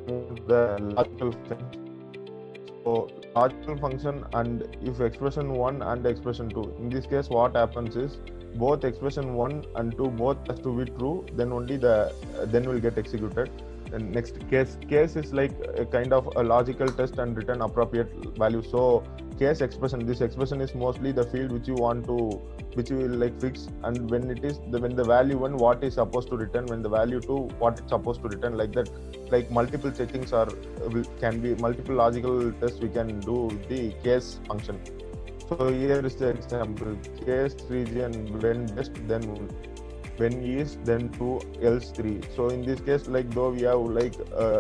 the logical function. So logical function, and if expression 1 and expression 2, in this case what happens is both expression 1 and 2 both has to be true, then only the then will get executed. And next case is like a kind of a logical test and return appropriate value. So case expression, this expression is mostly the field which you want to, which you will like fix, and when it is when the value 1 what is supposed to return, when the value 2 what it's supposed to return, like that. Like multiple checkings are can be multiple logical tests we can do with the case function. So here is the example: case region when best, then when is, then 2, else 3. So in this case, like though we have like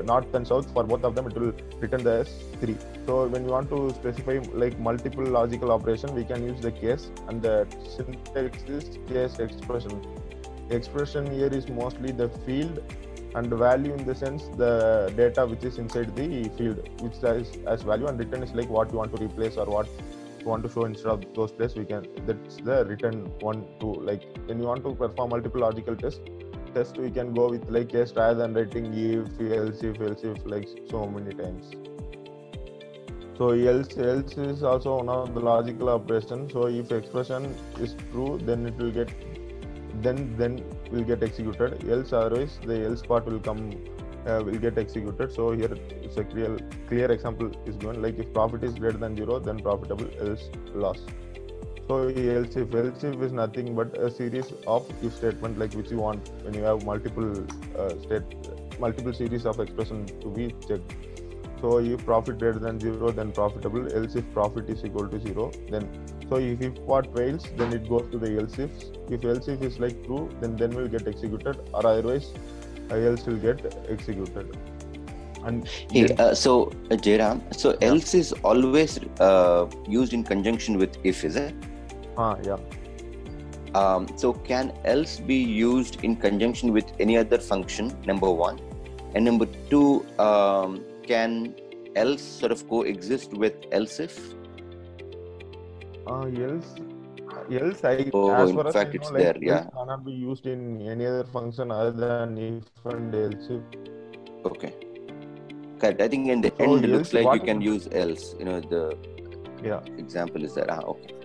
north and south, for both of them it will return the S3. So when we want to specify like multiple logical operation, we can use the case, and the syntax is case expression. Expression here is mostly the field, and the value in the sense the data which is inside the field which is as value, and return is like what you want to replace or what you want to show instead of those places. We can, that's the return 1 2. Like when you want to perform multiple logical test we can go with like case rather than writing if like so many times. So else is also one of the logical operations. So if expression is true, then it will get then will get executed, else otherwise the else part will come will get executed. So here it's a clear example is given, like if profit is greater than 0 then profitable, else loss. So else if is nothing but a series of if statement, like which you want when you have multiple series of expression to be checked. So if profit greater than 0 then profitable, else if profit is equal to 0 then. So if part fails, then it goes to the else if else if is like true, then will get executed, or otherwise else will get executed. And Jairam, so else is always used in conjunction with if, is it? Yeah. So can else be used in conjunction with any other function, number 1, and number 2, can else sort of coexist with else if? Else I, oh, as in far as fact I know, it's like there, yeah. else cannot be used in any other function other than if and else if. Okay, correct. I think in the end it looks like you can use else, the example is there. Okay.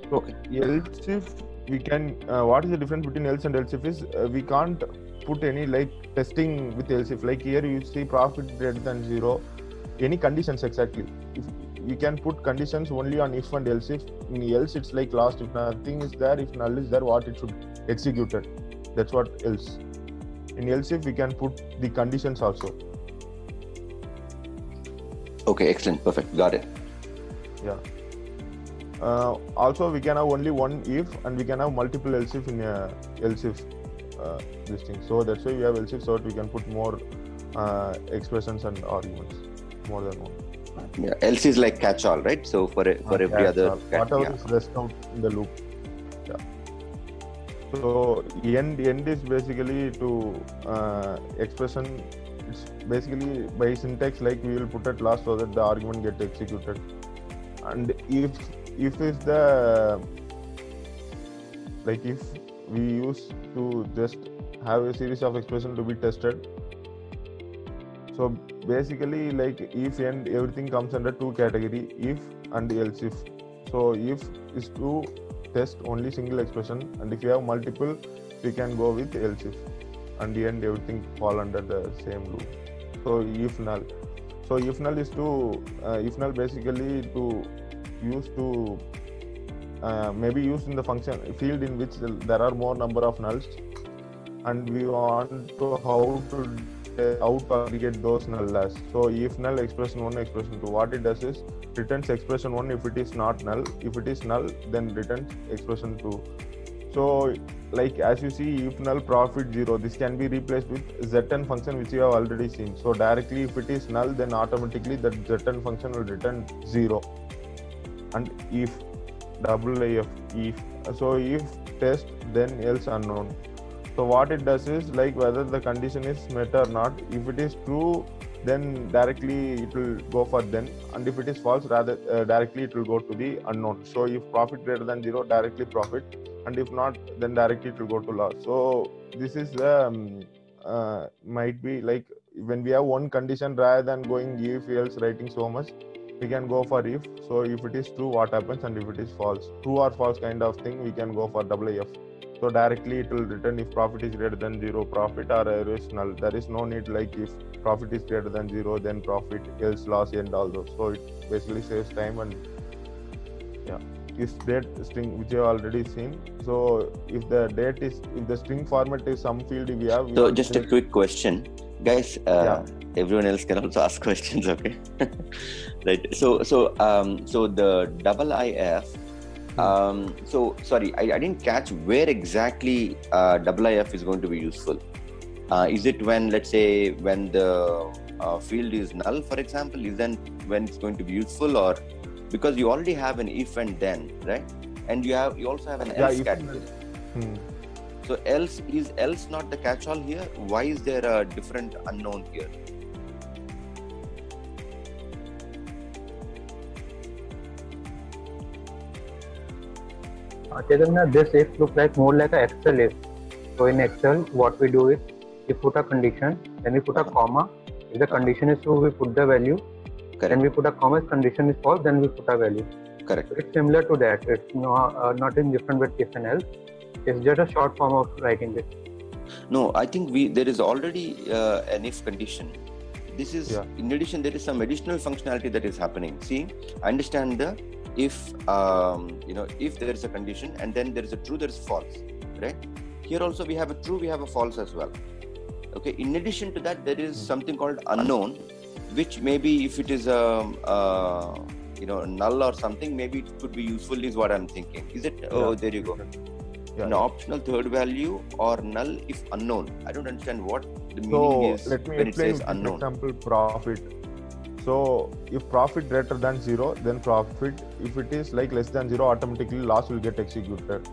So okay. Else if we can what is the difference between else and else if is we can't put any like testing with else if. Like here you see profit greater than 0, any conditions exactly. If you can put conditions only on if and else if. In else it's like lost, if nothing is there, if null is there, what it should executed. That's what else. In else if we can put the conditions also. Okay, excellent, perfect, got it. Yeah. Also we can have only one if, and we can have multiple else if in else if this thing. So that's why we have else if, so that we can put more expressions and arguments, more than one. Yeah, else is like catch-all, right? So for every other whatever is rest out in the loop. Yeah. So end is basically to expression. It's basically by syntax, like we will put at last so that the argument get executed. And if is the like if we use to just have a series of expression to be tested. So basically like if and everything comes under two category, if and else if. So if is to test only single expression, and if you have multiple we can go with else if, and the end everything fall under the same loop. So if null. So if null is to if null basically to use to maybe used in the function field in which there are more number of nulls, and we want to how to aggregate those nulls. So if null expression 1 expression 2, what it does is returns expression 1 if it is not null, if it is null then returns expression 2. So like as you see, if null profit 0, this can be replaced with zn function which you have already seen. So directly if it is null, then automatically that zn function will return 0. And if if, so if test then else unknown. So what it does is like whether the condition is met or not. If it is true, then directly it will go for then, and if it is false, rather directly it will go to the unknown. So if profit greater than 0, directly profit, and if not, then directly it will go to loss. So this is might be like when we have one condition, rather than going if else writing so much, we can go for if. So if it is true, what happens, and if it is false, true or false kind of thing, we can go for if. So directly it will return if profit is greater than 0, profit, or error is null. There is no need like if profit is greater than 0, then profit, else loss, and all those. So it basically saves time. And is date string, which you have already seen. So if the date is, if the string format is some field we have. So just a quick question, guys. Everyone else can also ask questions, okay? Right. So the if. So sorry, I didn't catch where exactly if is going to be useful. Is it when, let's say, when the field is null, for example? Is then when it's going to be useful, or because you already have an if and then, right? And you also have an else category. So else, is else not the catch-all here? Why is there a different unknown here? Chaitanya, this if looks like more like an Excel if. So in Excel, what we do is we put a condition, then we put a comma. If the condition is true, we put the value. Correct. Then we put a comma. If condition is false, then we put a value. Correct. So it's similar to that. It's not in different with if and else. It's just a short form of writing this. No, I think there is already an if condition. This is in addition. There is some additional functionality that is happening. See, I understand the if if there is a condition and then there is a true, there is false, right? Here also we have a true, we have a false as well. Okay. In addition to that, there is something called unknown, which maybe if it is null or something, maybe it could be useful, is what I'm thinking. Is it? Oh, there you go. An optional third value or null if unknown. I don't understand what the meaning is when it says unknown. Example, profit. So if profit greater than 0, then profit. If it is like less than 0, automatically loss will get executed.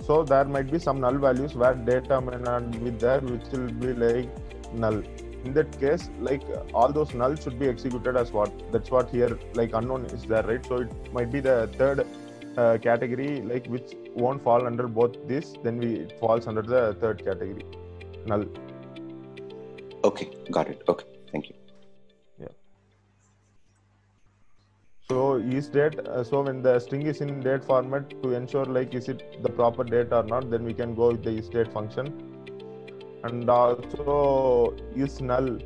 So there might be some null values where data may not be there, which will be like null. In that case, like all those nulls should be executed as what? That's what here, like unknown is there, right? So it might be the third category, like which won't fall under both this, then it falls under the third category, null. Okay, got it. Okay, thank you. So is date, so when the string is in date format, to ensure like is it the proper date or not, then we can go with the isDate function. And also is null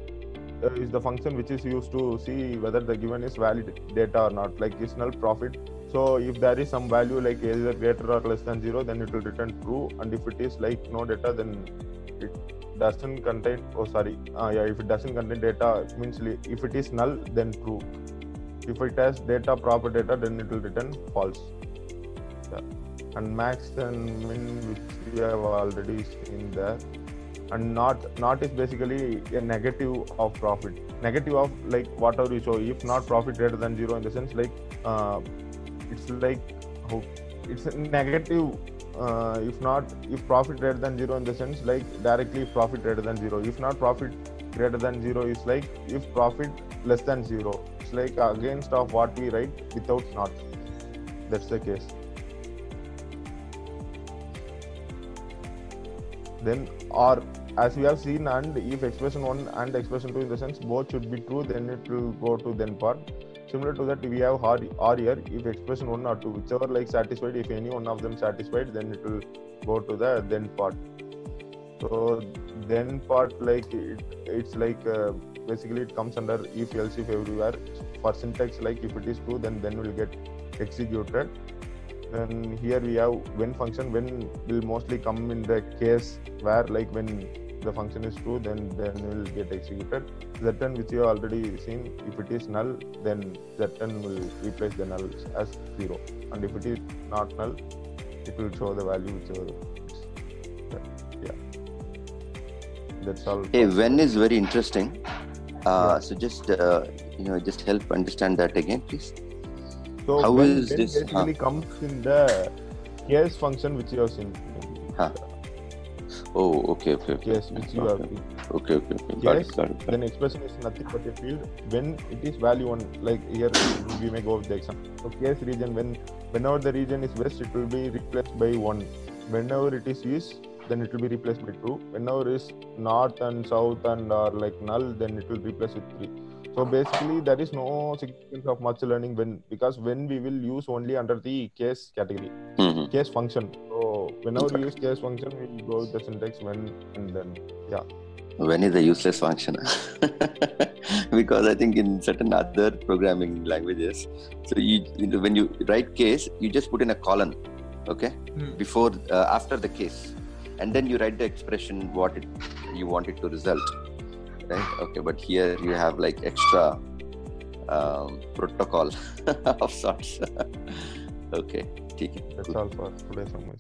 is the function which is used to see whether the given is valid data or not, like is null profit. So if there is some value like either greater or less than 0, then it will return true, and if it is like no data, then it doesn't contain, if it doesn't contain data, means if it is null, then true. If it has data, proper data, then it will return false. And max and min, which we have already seen there. And not is basically a negative of profit. Negative of like whatever you show. If not profit greater than 0, in the sense like it's like it's a negative. If profit greater than 0, in the sense like directly if profit greater than 0. If not profit greater than 0 is like if profit less than 0. It's like against of what we write without not. That's the case. Then or as we have seen, and if expression 1 and expression 2, in the sense both should be true, then it will go to then part. Similar to that, we have or here, if expression 1 or 2, whichever like satisfied, if any one of them satisfied, then it will go to the then part. So then part, like it's like basically it comes under if else if everywhere. For syntax, like if it is true, then will get executed. Then here we have when function. When will mostly come in the case where like when the function is true, then will get executed. Zn, which you have already seen, if it is null, then Zn will replace the null as 0, and if it is not null, it will show the value whichever. That's all. Hey, when is very interesting. So just just help understand that again, please. So how when is this basically comes in the case function which you have seen. Oh, okay. Case which you have seen. Okay. Got it. Then expression is nothing but a field. When it is value 1, like here we may go with the example. So case region, whenever the region is west, it will be replaced by 1. Whenever it is east, then it will be replaced by true. Whenever is north and south and or like null, then it will replace with 3. So basically there is no significance of machine learning because when we will use only under the case category, case function. So whenever you use case function, we will go with the syntax when and then. Yeah. When is a useless function? Because I think in certain other programming languages, so when you write case, you just put in a colon, okay, before after the case, and then you write the expression you want it to result, right? Okay, but here you have like extra protocol of sorts. Okay, take it. That's all for today's homework.